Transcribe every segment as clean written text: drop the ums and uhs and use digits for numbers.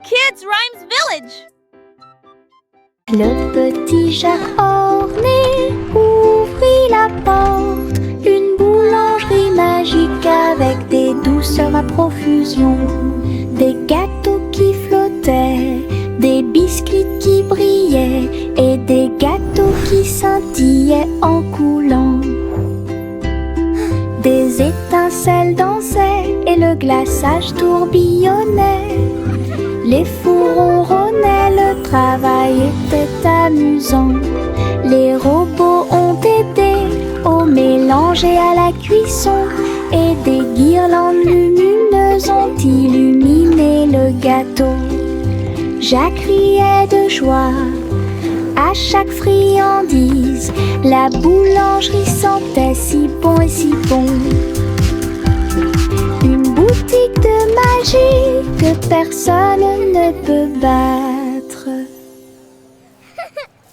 Kids Rhymes Village. Le petit Jacques orné ouvrit la porte. Une boulangerie magique avec des douceurs à profusion. Des gâteaux qui flottaient, des biscuits qui brillaient et des gâteaux qui scintillaient en coulant. Des étincelles dansaient et le glaçage tourbillonnait. Les fours ronronnaient, le travail était amusant. Les robots ont aidé au mélange et à la cuisson. Et des guirlandes lumineuses ont illuminé le gâteau. Jacques riait de joie à chaque friandise. La boulangerie sentait si bon et si bon. Une boutique de magie que personne ne peut battre.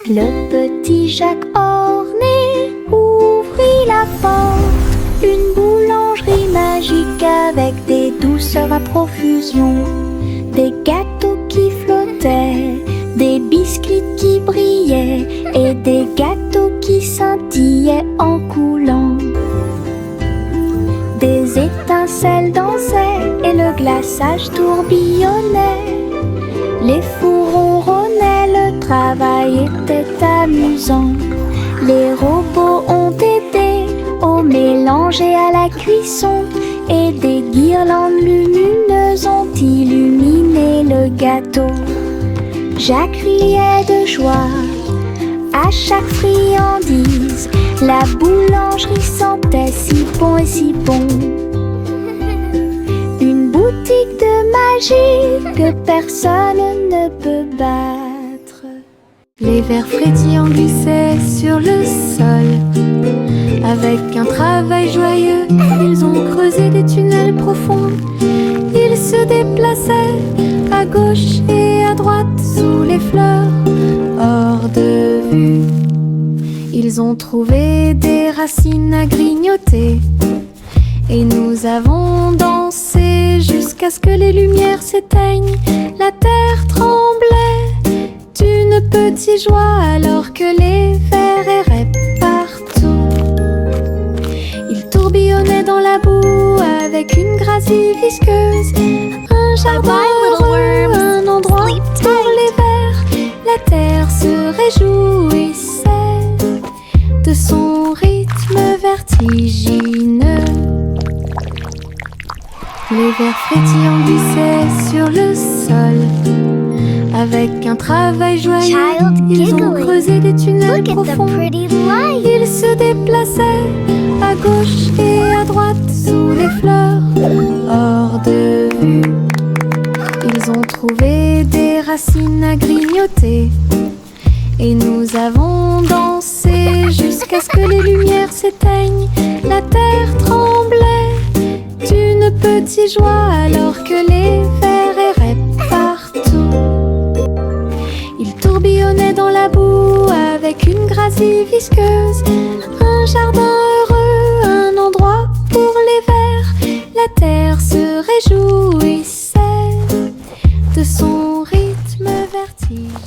Le petit Jacques orné ouvrit la porte. Une boulangerie magique avec des douceurs à profusion. Des gâteaux qui flottaient, des biscuits qui brillaient et des gâteaux qui scintillaient en coulant. Des étincelles dansaient et le glaçage tourbillonnait. Les fours ronronnaient, le travail était amusant. Les robots ont aidé au mélange et à la cuisson. Et des guirlandes lumineuses ont illuminé le gâteau. Jacques riait de joie à chaque friandise. La boulangerie sentait si bon et si bon. Une boutique de magie que personne ne peut battre. Les vers frétillants glissaient sur le sol. Avec un travail joyeux, ils ont creusé des tunnels profonds. Ils se déplaçaient à gauche et à droite sous les fleurs, hors de vue. Ils ont trouvé des racines à grignoter. Et nous avons dansé jusqu'à ce que les lumières s'éteignent. La terre tremblait d'une petite joie alors que les vers erraient partout. Ils tourbillonnaient dans la boue avec une gracie visqueuse. Un jardin heureux, un endroit pour les vers. La terre se réjouissait de son rythme vertigineux. Les vers frétillants glissaient sur le sol. Avec un travail joyeux, ils ont creusé des tunnels profonds. Ils se déplaçaient à gauche et à droite sous les fleurs, hors de vue. Ils ont trouvé des racines à grignoter. Et nous avons dansé jusqu'à ce que les lumières s'éteignent. La terre tremblait d'une petite joie alors que les vers erraient partout. Ils tourbillonnaient dans la boue avec une gracie visqueuse. Un jardin heureux, un endroit pour les vers. La terre se réjouissait de son rythme vertigineux.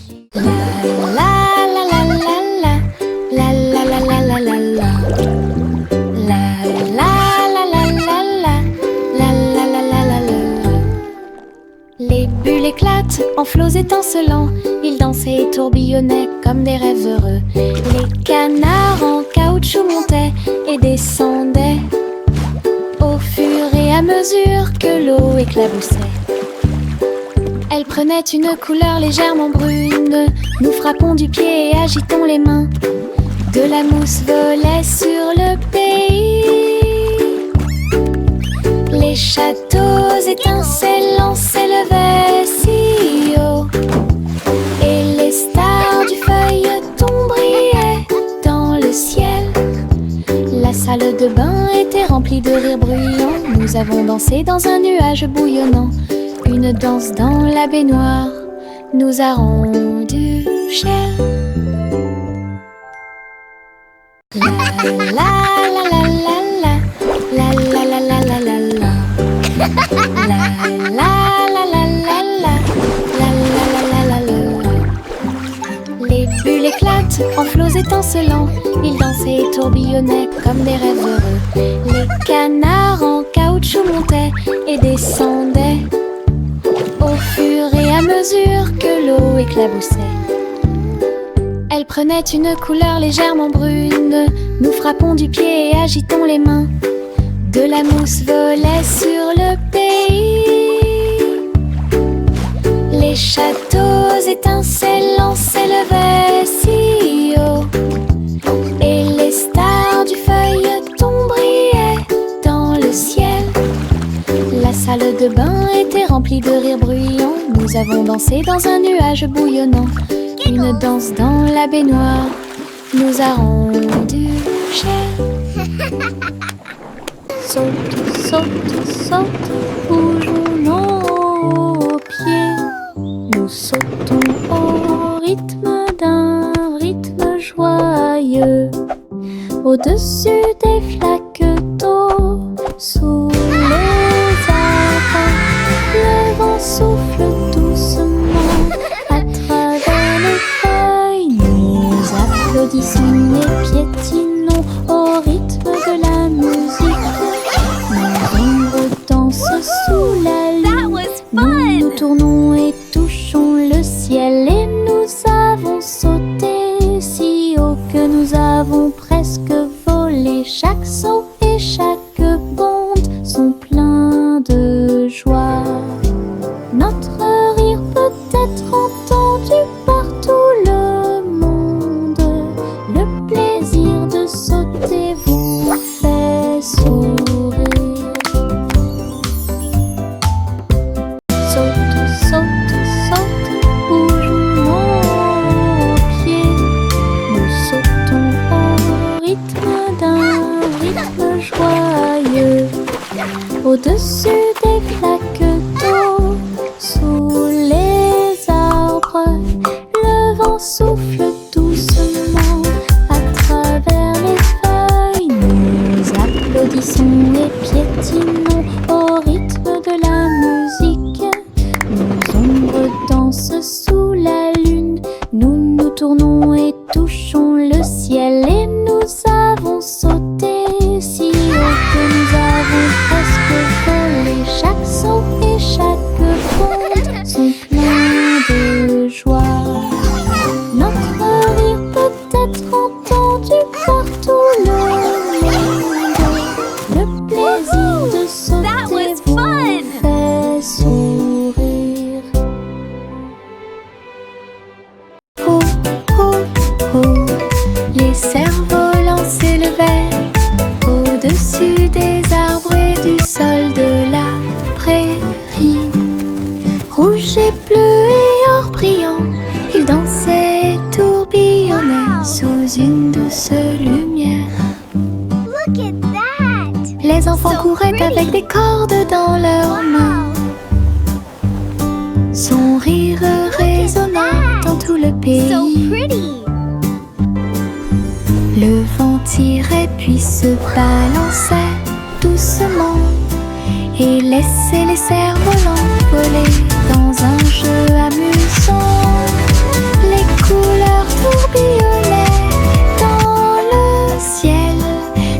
Les bulles éclatent en flots étincelants. Ils dansaient et tourbillonnaient comme des rêves heureux. Les canards en caoutchouc montaient et descendaient au fur et à mesure que l'eau éclaboussait. Elle prenait une couleur légèrement brune. Nous frappons du pied et agitons les mains. De la mousse volait sur le pays. Les châteaux étincelants s'élevaient si haut. Et les stars du feuilleton brillaient dans le ciel. La salle de bain était remplie de rires bruyants. Nous avons dansé dans un nuage bouillonnant. Une danse dans la baignoire nous a rendu cher. La la la la la la la la la la la la la la la la la la en flots étincelants. Ils dansaient et tourbillonnaient comme des rêves heureux. Les canards en caoutchouc montaient et descendaient au fur et à mesure que l'eau éclaboussait. Elle prenait une couleur légèrement brune. Nous frappons du pied et agitons les mains. De la mousse volait sur le pays. Les châteaux étincelants s'élevaient si haut, et les stars du feuilleton brillaient dans le ciel. La salle de bain était remplie de rires bruyants. Nous avons dansé dans un nuage bouillonnant. Une danse dans la baignoire nous a rendu chers. Saute, saute, saute, bougeons nos pieds. Nous sautons au rythme d'un rythme joyeux. Au-dessus des flaques d'eau, sous les arbres, le vent souffle doucement à travers les feuilles. Nous applaudissons et piétinons au rythme de la musique. Nos ombres dansent sous la lune. Nous tournons et touchons le ciel, et nous avons sauté si haut que nous avons presque volé. Chaque saut et chaque bonde sont pleins de joie. Notre rire peut être entendu par tout le monde. Le plaisir de sauter vous fait sourire. Saute, saute, saute, bougeons nos pieds. Nous sautons au rythme d'un rythme joyeux. Au-dessus des flaques d'eau, sous les arbres, le vent souffle doucement à travers les feuilles. Nous applaudissons et piétinons au rythme de la musique. Nos ombres dansent sous la lune. Nous nous tournons et touchons le ciel, et nous avons sauté si haut que nous avons presque volé. Chaque saut et chaque bonde sont pleins de joie. Notre rire peut être entendu par tout le monde. Le plaisir de sauter vous fait sourire. Oh, oh, oh, les cerfs-volants s'élevaient au-dessus des arbres et du sol de la prairie. Rouge et bleu et or brillant, ils dansaient et tourbillonnaient sous une douce lumière. Look at that! Les enfants couraient avec des cordes dans leurs mains. Son rire résonna dans tout le So pays. pretty! Le vent tirait puis se balançait doucement et laissait les cerfs-volants voler dans un jeu amusant. Les couleurs tourbillonnaient dans le ciel,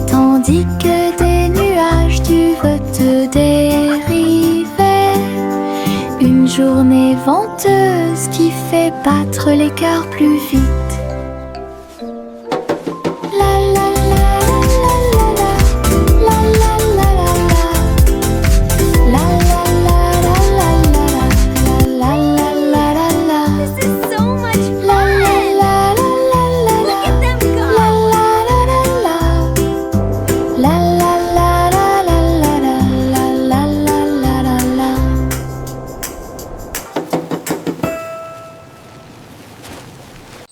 tandis que des nuages du vote dérivaient. Une journée venteuse qui fait battre les cœurs plus vite. La la la la la la la la la la la la la la la la la la la. This is so much La fun! la la la la la Look at them la go! la la la la la la la la la la la la la la.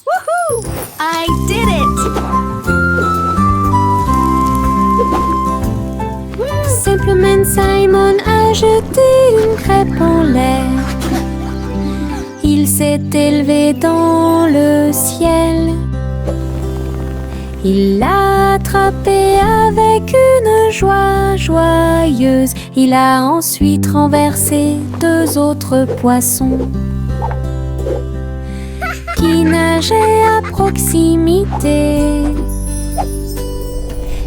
Woohoo! I did it! Simpleman Simon a jeté une crêpe en l'air. Il s'est élevé dans le ciel. Il l'a attrapé avec une joie joyeuse. Il a ensuite renversé 2 autres poissons. qui nageaient à proximité.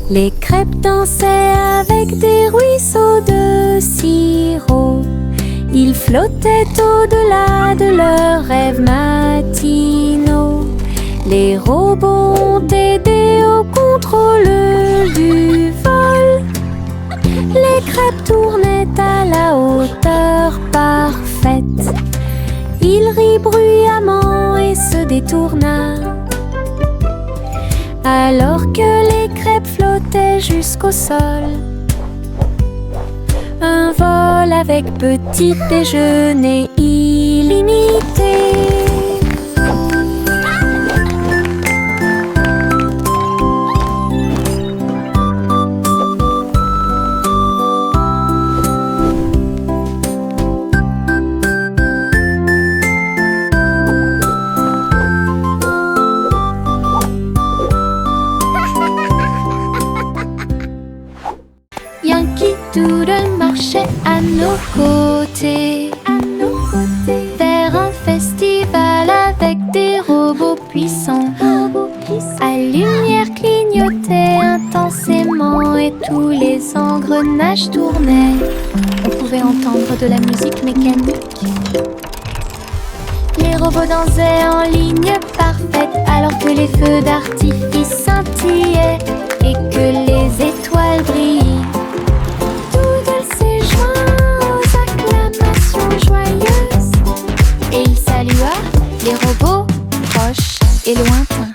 Les crêpes dansaient avec des ruisseaux de sirop. Ils flottaient au-delà de leurs rêves matinaux. Les robots ont aidé au contrôle du vol. Les crêpes tournaient à la hauteur parfaite. Il rit bruyamment et se détourna. Alors que les crêpes flottaient jusqu'au sol. Un vol avec petit déjeuner illimité. Yankee Doodle marchait à nos côtés, vers un festival avec des robots puissants. À lumière clignotait intensément et tous les engrenages tournaient. On pouvait entendre de la musique mécanique. Les robots dansaient en ligne parfaite alors que les feux d'artifice scintillaient et que les étoiles brillaient. Doodle s'est joint aux acclamations joyeuses et il salua les robots proches et lointains.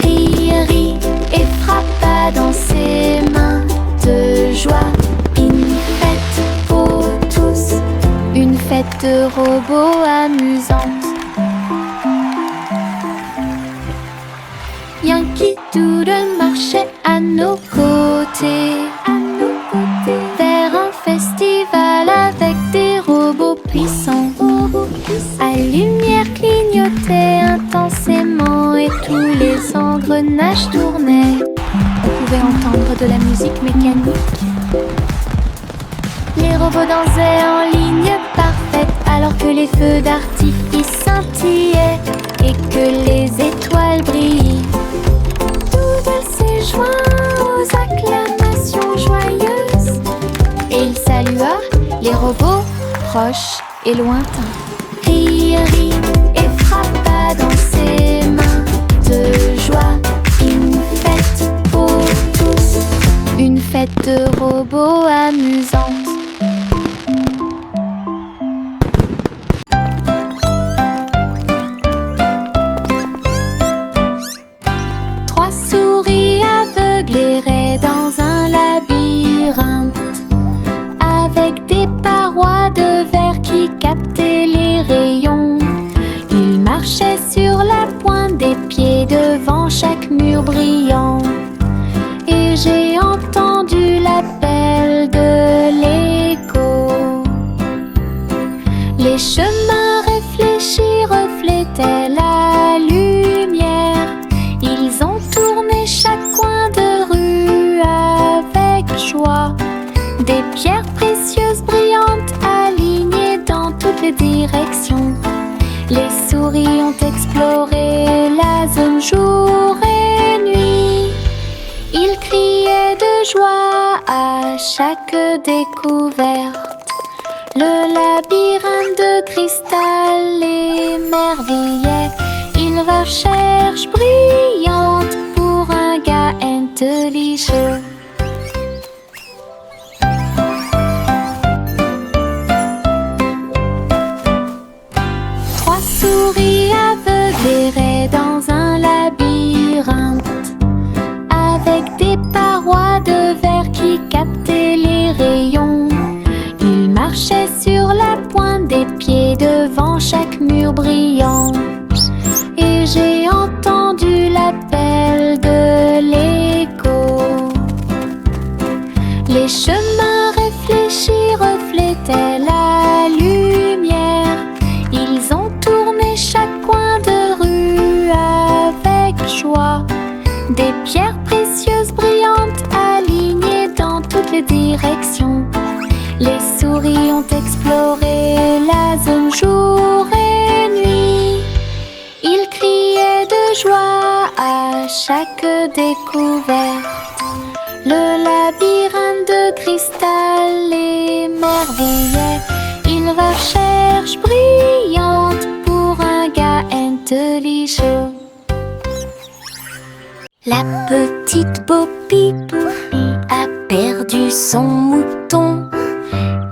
Il rit et frappa dans ses mains de joie. Une fête pour tous, une fête de robots amusante. Yankee Doodle marchait à nos côtés, vers un festival avec des robots puissants. À lumière clignotait intensément et tous les engrenages tournaient. On pouvait entendre de la musique mécanique. Les robots dansaient en ligne parfaite alors que les feux d'artifice scintillaient et que les étoiles brillaient. Doodle s'est joint aux acclamations joyeuses et il salua les robots proches et lointains. Il rit et frappa dans ses mains de joie. Une fête pour tous, une fête de robots amusante. Trois souris aveugles erraient dans un labyrinthe avec des parois de verre qui captaient les rayons. Ils marchaient sur la pointe des pieds devant chaque mur brillant. Et j'ai entendu l'appel de l'écho. Les chemins réfléchis reflétaient la lumière. Ils ont tourné chaque coin de rue avec joie. Des pierres précieuses brillantes alignées dans toutes les directions. Les souris ont exploré la zone jour et nuit. Ils criaient de joie à chaque découverte. Le labyrinthe de cristal émerveillait. Une recherche brillante pour un gars intelligent. Trois souris aveugles erraient dans un labyrinthe avec des parois de verre qui captaient les rayons. Ils marchaient sur la pointe des pieds devant chaque mur brillant. Et j'ai entendu l'appel de l'écho. Les chemins réfléchis reflétaient la lumière. Ils ont tourné chaque coin de rue avec joie. Des pierres précieuses brillantes alignées dans toutes les directions. Les souris ont exploré la zone jour et nuit. Ils crient découverte. Le labyrinthe de cristal l'émerveillait. Il recherche brillante pour un gars intelligent. La petite Bo Peep a perdu son mouton.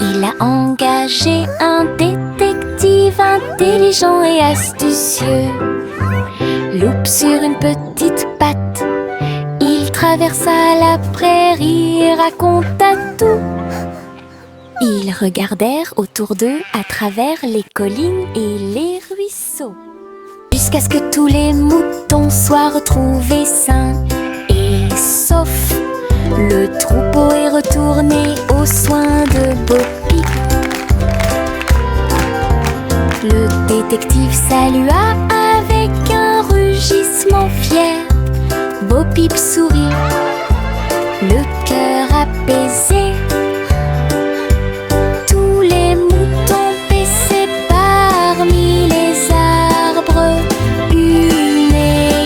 Il a engagé un détective intelligent et astucieux. Loup sur une petite patte, il traversa la prairie et raconta tout. Ils regardèrent autour d'eux à travers les collines et les ruisseaux, jusqu'à ce que tous les moutons soient retrouvés sains et saufs. Le troupeau est retourné aux soins de Bo Peep. Le détective salua avec un rugissement fier. Bo Peep sourit, le cœur apaisé. Tous les moutons paissaient parmi les arbres. Une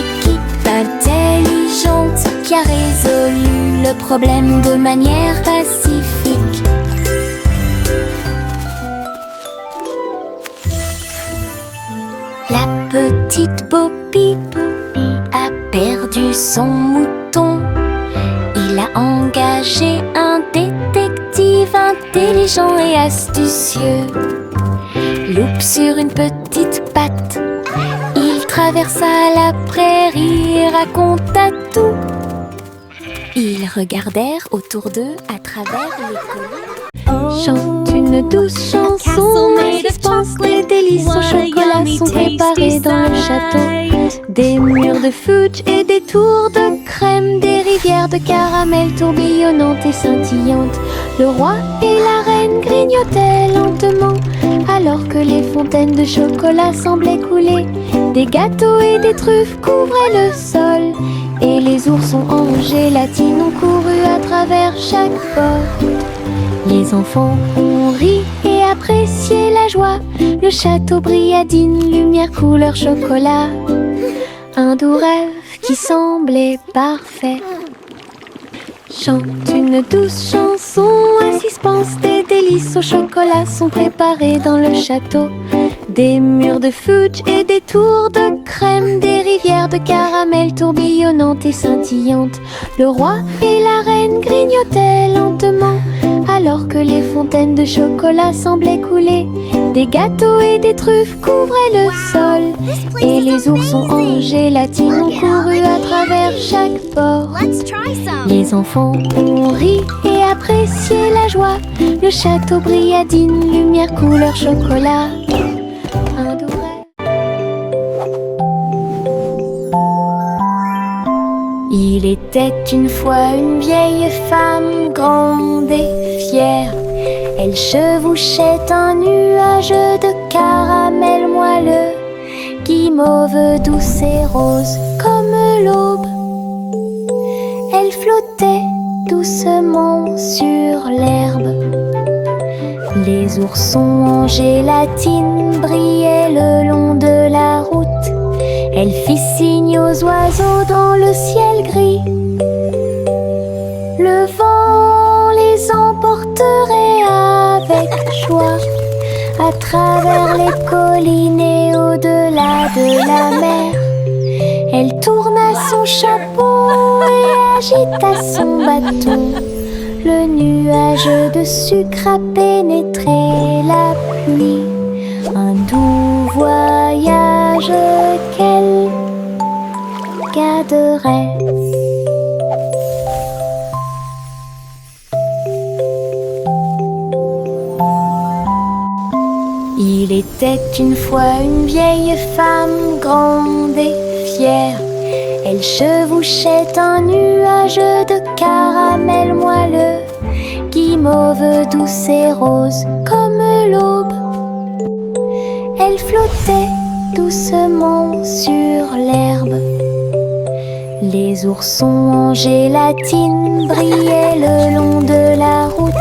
équipe intelligente qui a résolu le problème de manière pacifique. La petite Bo Peep a perdu son mouton. Il a engagé un détective intelligent et astucieux. Loup sur une petite patte, il traversa la prairie et raconta tout. Ils regardèrent autour d'eux à travers les collines. Chante une douce chanson, et dispense des délices au chocolat sont préparés dans le château. Des murs de fudge et des tours de crème, des rivières de caramel tourbillonnantes et scintillantes. Le roi et la reine grignotaient lentement, alors que les fontaines de chocolat semblaient couler. Des gâteaux et des truffes couvraient le sol, et les oursons en gélatine ont couru à travers chaque porte. Les enfants ont ri et apprécié la joie. Le château brilla d'une lumière couleur chocolat. Un doux rêve qui semblait parfait. Chante une douce chanson, un suspense, des délices au chocolat sont préparés dans le château. Des murs de fudge et des tours de crème, des rivières de caramel tourbillonnantes et scintillantes. Le roi et la reine grignotaient lentement, alors que les fontaines de chocolat semblaient couler. Des gâteaux et des truffes couvraient le sol, et les oursons en gélatine ont couru à travers chaque porte. Les enfants ont ri et apprécié la joie. Le château brilla d'une lumière couleur chocolat. Un doux rêve. Il était une fois une vieille femme grande et fière. Elle chevauchait un nuage de caramel moelleux, guimauve douce et rose comme l'aube. Elle flottait doucement sur l'herbe. Les oursons en gélatine brillaient le long de la route. Elle fit signe aux oiseaux dans le ciel gris. Le vent les emporterait avec joie à travers les collines et au-delà de la mer. Elle tourna son chapeau et agita son bâton. Le nuage de sucre a pénétré la pluie. Un doux voyage qu'elle garderait. Il était une fois une vieille femme grande et fière. Elle chevauchait un nuage de caramel moelleux, guimauve douce et rose comme l'aube. Elle flottait doucement sur l'herbe. Les oursons en gélatine brillaient le long de la route.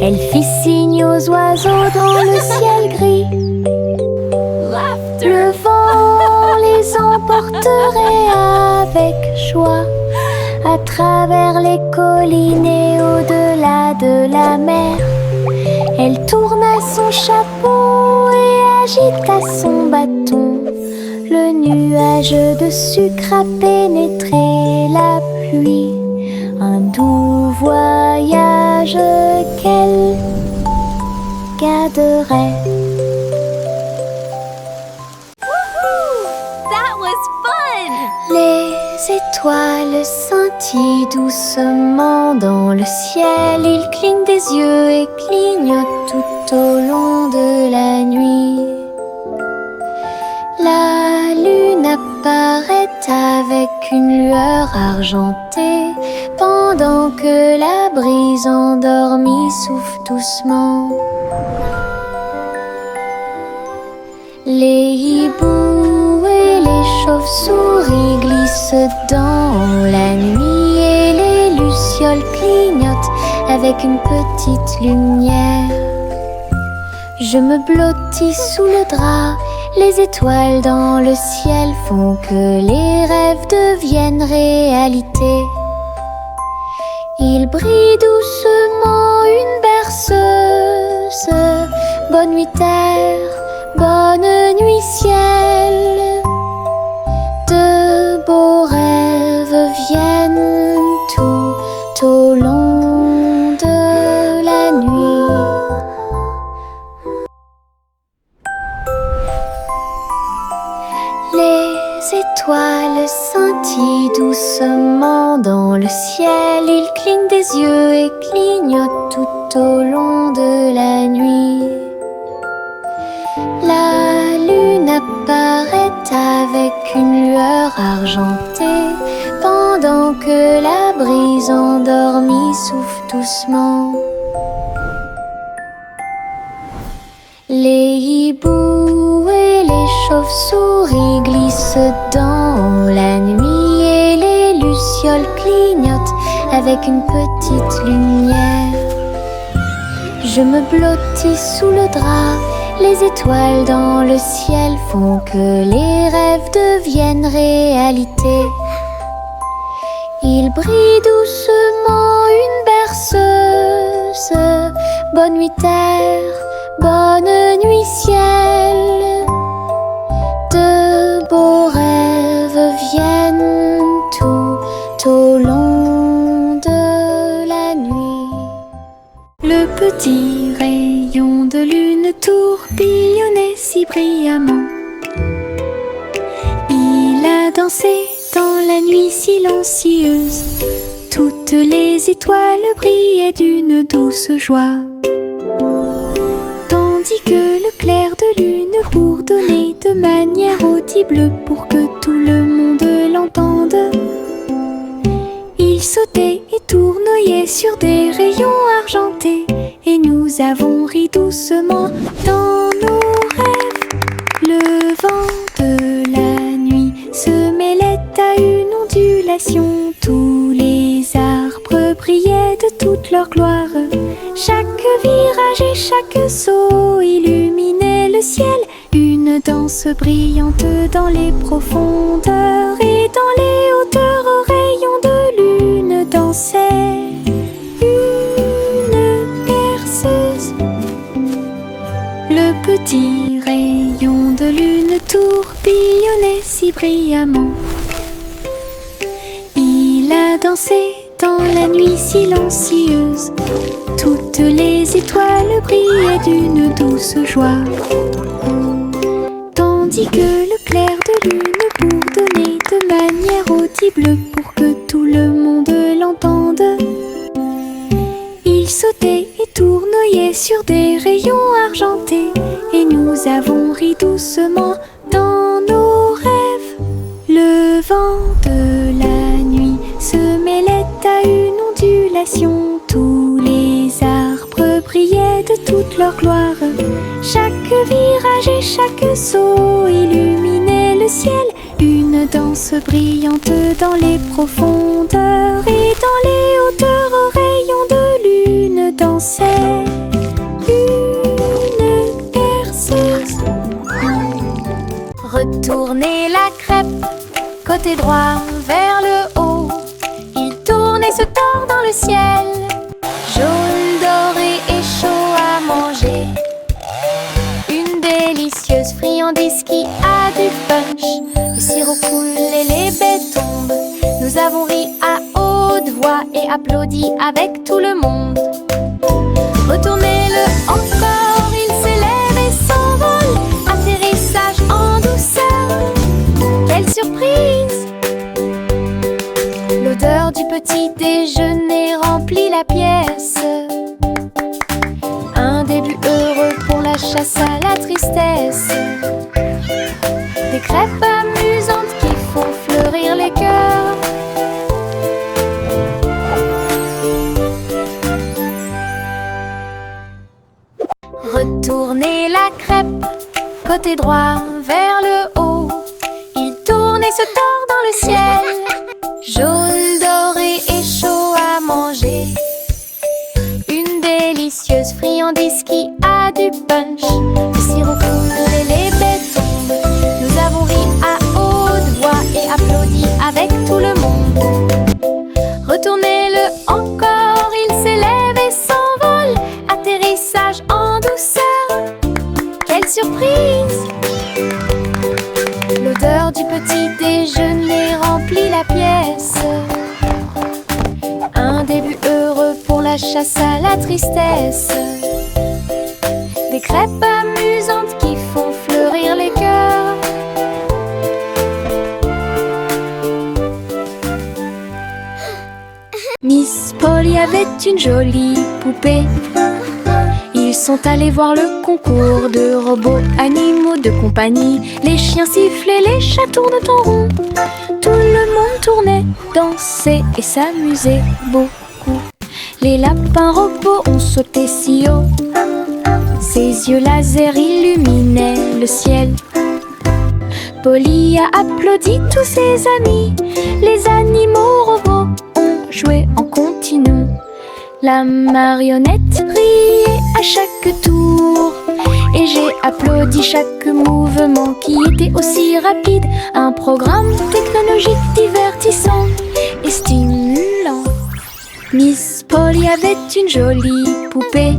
Elle fit signe aux oiseaux dans le ciel gris. Le vent les emporterait avec joie à travers les collines et au-delà de la mer. Elle tourna son chapeau et agita son bâton. Le nuage de sucre a pénétré la pluie. Un doux voyage qu'elle garderait. That was fun! Les étoiles scintillent doucement dans le ciel. Ils clignent des yeux et clignotent tout au long de la nuit. La lune apparaît avec une lueur argentée, pendant que la brise endormie souffle doucement. Les hiboux et les chauves-souris glissent dans la nuit et les lucioles clignotent avec une petite lumière. Je me blottis sous le drap, les étoiles dans le ciel font que les rêves deviennent réalité. Il brille doucement une berceuse. Bonne nuit terre, bonne nuit ciel. De beaux rêves viennent tout au long de la nuit. Les étoiles scintillent doucement dans le ciel. Ils clignent des yeux et clignotent tout au long de la nuit. La lune apparaît avec une lueur argentée, pendant que la brise endormie souffle doucement. Les hiboux et les chauves-souris glissent dans la nuit et les lucioles clignotent avec une petite lumière. Je me blottis sous le drap, les étoiles dans le ciel font que les rêves deviennent réalité. Il brille doucement une berceuse. Bonne nuit terre, bonne nuit ciel. De beaux rêves viennent tout au long de la nuit. Le petit rayon de lune tourbillonnait si brillamment. Il a dansé dans la nuit silencieuse. Toutes les étoiles brillaient d'une douce joie, tandis que le clair de lune bourdonnait de manière audible pour que tout le monde l'entende. Il sautait et tournoyait sur des rayons argentés, et nous avons ri doucement dans nos rêves. Le vent de la nuit se mêlait à une ondulation. Tous les arbres brillaient de toute leur gloire. Chaque virage et chaque saut illuminait le ciel. Une danse brillante dans les profondeurs, et dans les hauteurs aux rayons de lune dansait une berceuse. Le petit rayon de lune tourbillonnait si brillamment. Il a dansé dans la nuit silencieuse. Toutes les étoiles brillaient d'une douce joie, tandis que le clair de lune bourdonnait de manière audible pour que tout le monde l'entende. Il sautait et tournoyait sur des rayons argentés, et nous avons ri doucement dans nos rêves. Le vent de la nuit se mêlait à une ondulation. Tous les arbres brillaient de toute leur gloire. Chaque virage et chaque saut illuminait le ciel. Une danse brillante dans les profondeurs, et dans les hauteurs aux rayons de lune dansait une berceuse. Retournez la crêpe, côté droit vers le haut. Il et se tord dans le ciel. Jaune, doré et chaud à manger. Une délicieuse friandise qui a du punch. Le sirop coule et les baies tombent. Nous avons ri à haute voix et applaudi avec tout le monde. Retournez-le encore, il s'élève et s'envole. Atterrissage en douceur, quelle surprise! L'odeur du petit déjeuner remplit la pièce. Un début heureux pour la chasse à la tristesse. Des crêpes amusantes qui font fleurir les cœurs. Retournez la crêpe, côté droit vers le haut. Il tourne et se tord dans le ciel. Jaune, doré et chaud à manger. Une délicieuse friandise qui a du punch. Le sirop coule et les baies tombent. Nous avons ri à haute voix et applaudi avec tout le monde. Retournez-le encore, il s'élève et s'envole. Atterrissage en douceur, quelle surprise! L'odeur du petit déjeuner remplit la pièce. Un début heureux pour la chasse à la tristesse. Des crêpes amusantes qui font fleurir les cœurs. Miss Polly avait une jolie poupée. Ils sont allés voir le concours de robots animaux de compagnie. Les chiens sifflaient, les chats tournent en rond. Tout le monde tournait, dansait et s'amusait beaucoup. Les lapins robots ont sauté si haut. Ses yeux laser illuminaient le ciel. Polly a applaudi tous ses amis. Les animaux robots ont joué en continu. La marionnette riait à chaque tour et j'ai applaudi chaque mouvement qui était aussi rapide. Un programme technologique divertissant et stimulant. Miss Polly avait une jolie poupée.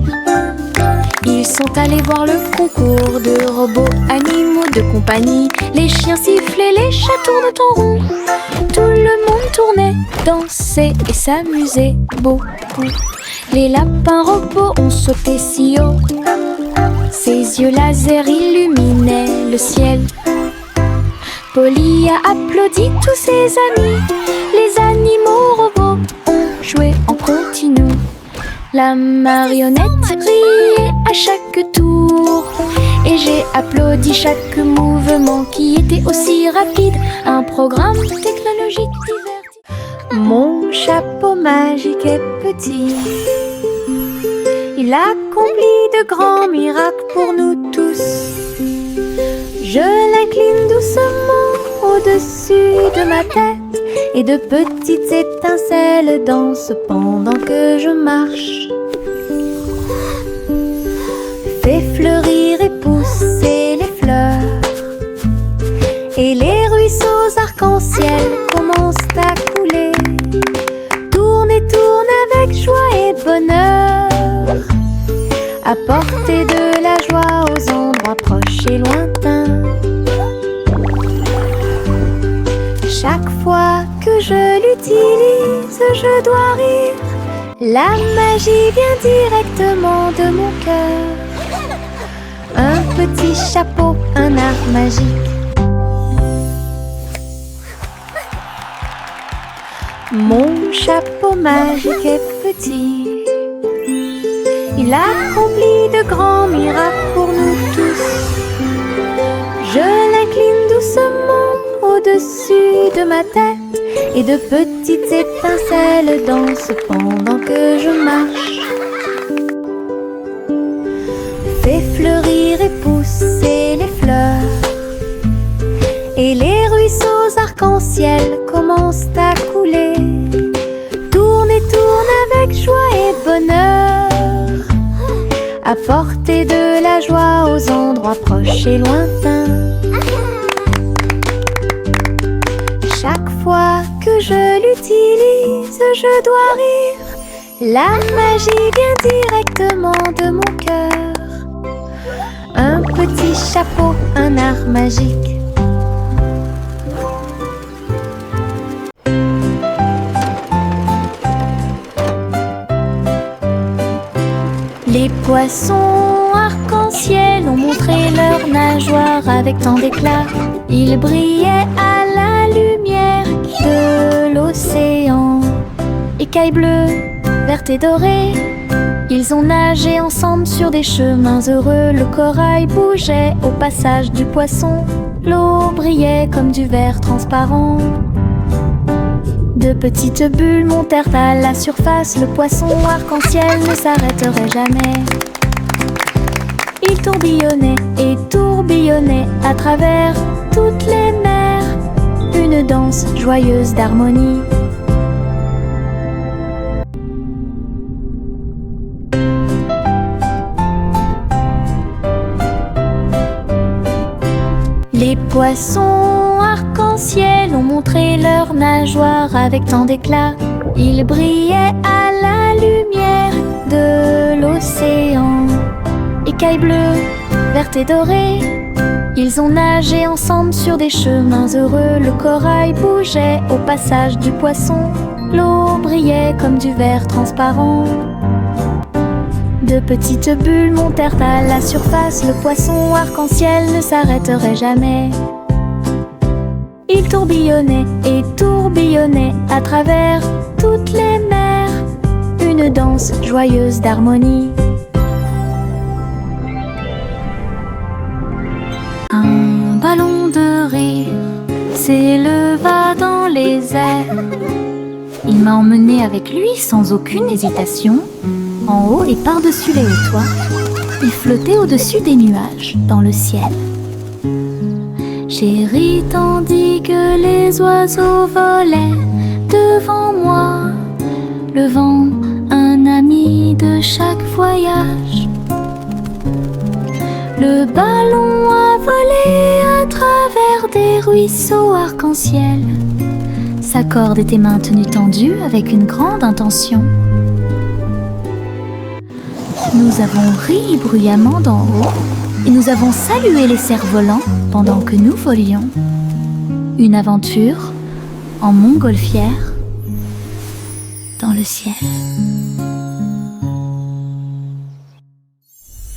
Ils sont allés voir le concours de robots animaux de compagnie. Les chiens sifflaient, les chats tournent en rond. Tout le monde tournait, dansait et s'amusait beaucoup. Les lapins robots ont sauté si haut. Ses yeux laser illuminaient le ciel. Polly a applaudi tous ses amis. Les animaux robots ont joué en continu. La marionnette riait à chaque tour et j'ai applaudi chaque mouvement qui était aussi rapide. Un programme technologique divertissant. Mon chapeau magique est petit. Il accomplit de grands miracles pour nous tous. Je l'incline doucement au-dessus de ma tête et de petites étincelles dansent pendant que je marche. Fais fleurir et pousser les fleurs et les ruisseaux arc-en-ciel commencent à couler. Tourne et tourne avec joie et bonheur. Apporter de la joie aux endroits proches et lointains. Chaque fois que je l'utilise, je dois rire. La magie vient directement de mon cœur. Un petit chapeau, un art magique. Mon chapeau magique est petit. Il accomplit de grands miracles pour nous tous. Je l'incline doucement au-dessus de ma tête et de petites étincelles dansent pendant que je marche. Fais fleurir et pousser les fleurs et les ruisseaux arc-en-ciel commencent à couler. Tourne et tourne avec joie et bonheur. Apporter de la joie aux endroits proches et lointains. Chaque fois que je l'utilise, je dois rire. La magie vient directement de mon cœur. Un petit chapeau, un art magique. Les poissons arc-en-ciel ont montré leurs nageoires avec tant d'éclat. Ils brillaient à la lumière de l'océan. Écailles bleues, vertes et dorées, ils ont nagé ensemble sur des chemins heureux. Le corail bougeait au passage du poisson. L'eau brillait comme du verre transparent. De petites bulles montèrent à la surface. Le poisson arc-en-ciel ne s'arrêterait jamais. Il tourbillonnait et tourbillonnait à travers toutes les mers. Une danse joyeuse d'harmonie. Les poissons arc-en-ciel ont montré leurs nageoires avec tant d'éclat. Ils brillaient à la lumière de l'océan. Écailles bleues, vertes et dorées, ils ont nagé ensemble sur des chemins heureux. Le corail bougeait au passage du poisson. L'eau brillait comme du verre transparent. De petites bulles montèrent à la surface. Le poisson arc-en-ciel ne s'arrêterait jamais. Il tourbillonnait et tourbillonnait à travers toutes les mers. Une danse joyeuse d'harmonie. Un ballon de rire s'éleva dans les airs. Il m'a emmené avec lui sans aucune hésitation. En haut et par-dessus les hauts toits, il flottait au-dessus des nuages, dans le ciel. J'ai ri tandis que les oiseaux volaient devant moi, le vent, un ami de chaque voyage. Le ballon a volé à travers des ruisseaux arc-en-ciel. Sa corde était maintenue tendue avec une grande intention. Nous avons ri bruyamment d'en haut et nous avons salué les cerfs-volants pendant que nous volions. Une aventure en montgolfière dans le ciel.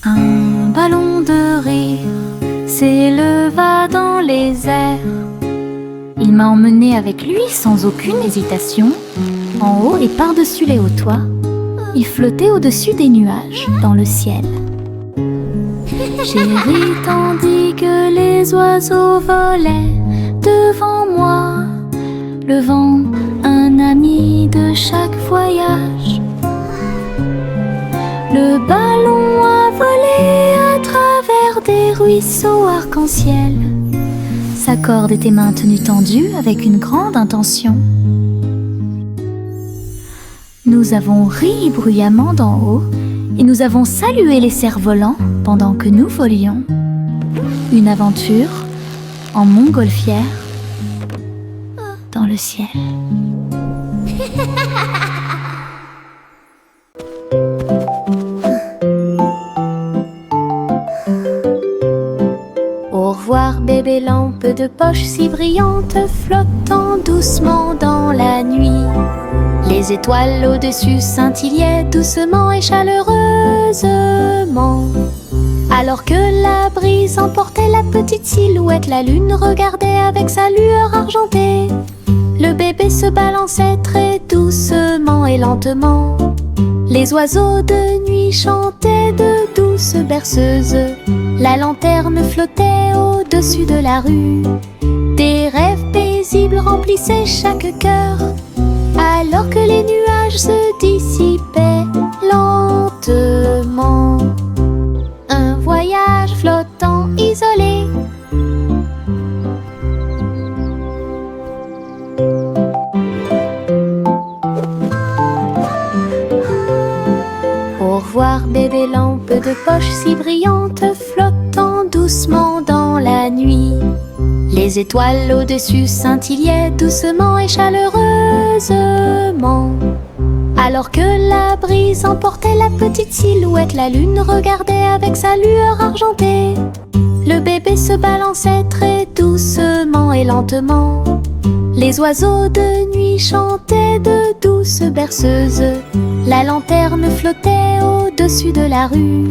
Un ballon de rire s'éleva dans les airs. Il m'a emmené avec lui sans aucune hésitation, en haut et par-dessus les hauts toits. Il flottait au-dessus des nuages, dans le ciel. J'ai ri tandis que les oiseaux volaient devant moi, le vent, un ami de chaque voyage. Le ballon a volé à travers des ruisseaux arc-en-ciel. Sa corde était maintenue tendue avec une grande intention. Nous avons ri bruyamment d'en haut et nous avons salué les cerfs-volants pendant que nous volions. Une aventure en montgolfière dans le ciel. Au revoir bébé lampe de poche si brillante, flottant doucement dans la nuit. Les étoiles au-dessus scintillaient doucement et chaleureusement. Alors que la brise emportait la petite silhouette, la lune regardait avec sa lueur argentée. Le bébé se balançait très doucement et lentement. Les oiseaux de nuit chantaient de douces berceuses. La lanterne flottait au-dessus de la rue. Des rêves paisibles remplissaient chaque cœur, alors que les nuages se dissipaient lentement. Un voyage flottant isolé. Au revoir bébé lampe de poche si brillante, flottant doucement dans la nuit. Les étoiles au-dessus scintillaient doucement et chaleureusement. joyeusement. Alors que la brise emportait la petite silhouette, la lune regardait avec sa lueur argentée. Le bébé se balançait très doucement et lentement. Les oiseaux de nuit chantaient de douces berceuses. La lanterne flottait au-dessus de la rue.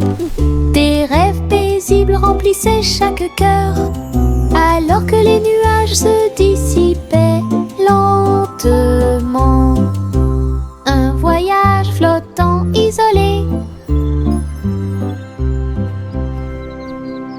Des rêves paisibles remplissaient chaque cœur. Alors que les nuages se